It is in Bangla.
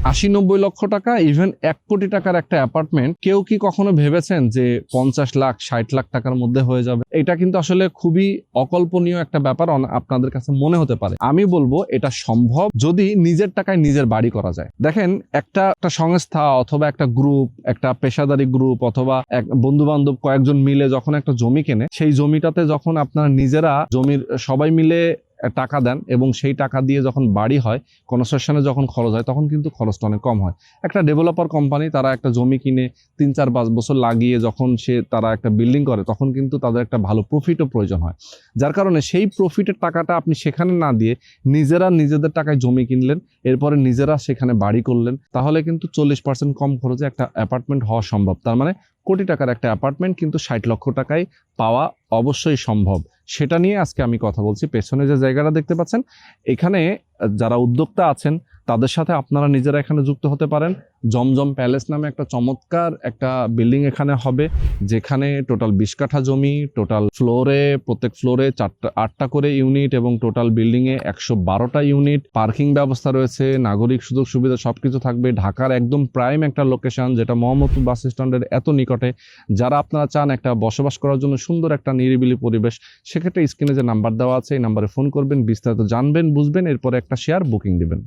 80-90 লক্ষ টাকা, ইভেন 1 কোটি টাকার একটা অ্যাপার্টমেন্ট কেউ কি কখনো ভেবেছেন যে 50 লাখ 60 লাখ টাকার মধ্যে হয়ে যাবে? এটা কিন্তু আসলে খুবই অকল্পনীয় একটা ব্যাপার আপনাদের কাছে মনে হতে পারে। আমি বলবো এটা সম্ভব যদি নিজের টাকায় নিজের বাড়ি করা যায়। দেখেন, একটা সংস্থা অথবা একটা গ্রুপ, একটা পেশাদারি গ্রুপ অথবা এক বন্ধু বান্ধব কয়েকজন মিলে যখন একটা জমি কেনে, সেই জমিটাতে যখন আপনারা নিজেরা জমির সবাই মিলে টাকা দেন এবং সেই টাকা দিয়ে যখন বাড়ি হয়, কনস্ট্রাকশনে যখন খরচ হয়, তখন কিন্তু খরচটা অনেক কম হয়। একটা ডেভেলপার কোম্পানি তারা একটা জমি কিনে 3-4-5 বছর লাগিয়ে যখন তারা একটা বিল্ডিং করে, তখন কিন্তু তাদের একটা ভালো প্রফিটও প্রয়োজন হয়। যার কারণে সেই প্রফিটের টাকাটা আপনি সেখানে না দিয়ে নিজেরা নিজেদের টাকায় জমি কিনলেন, এরপরে নিজেরা সেখানে বাড়ি করলেন, তাহলে কিন্তু 40% কম খরচে একটা অ্যাপার্টমেন্ট হওয়া সম্ভব। তার মানে কোটি টাকার একটা অ্যাপার্টমেন্ট কিন্তু 60 লক্ষ টাকায় পাওয়া অবশ্যই সম্ভব। সেটা নিয়ে আজকে আমি কথা বলছি। পেছনে যে জায়গাটা দেখতে পাচ্ছেন, এখানে যারা উদ্যোক্তা আছেন তাদের সাথে আপনারা নিজেরা এখানে যুক্ত হতে পারেন। জমজম প্যালেস নামে একটা চমৎকার একটা বিল্ডিং এখানে হবে, যেখানে টোটাল 20 কাঠা জমি, টোটাল ফ্লোরে, প্রত্যেক ফ্লোরে 8টা করে ইউনিট এবং টোটাল বিল্ডিং এ 112টা ইউনিট, পার্কিং ব্যবস্থা রয়েছে, নাগরিক সুযোগ সুবিধা সবকিছু থাকবে। ঢাকার একদম প্রাইম একটা লোকেশন, যেটা মোহাম্মদপুর বাস স্ট্যান্ডের এত নিকটে। যারা আপনারা চান একটা বসবাস করার জন্য সুন্দর একটা নিরিবিলি পরিবেশ, সেক্ষেত্রে স্ক্রিনে যে নাম্বার দেওয়া আছে এই নাম্বারে ফোন করবেন, বিস্তারিত জানবেন, বুঝবেন, এরপরে একটা শেয়ার বুকিং দিবেন।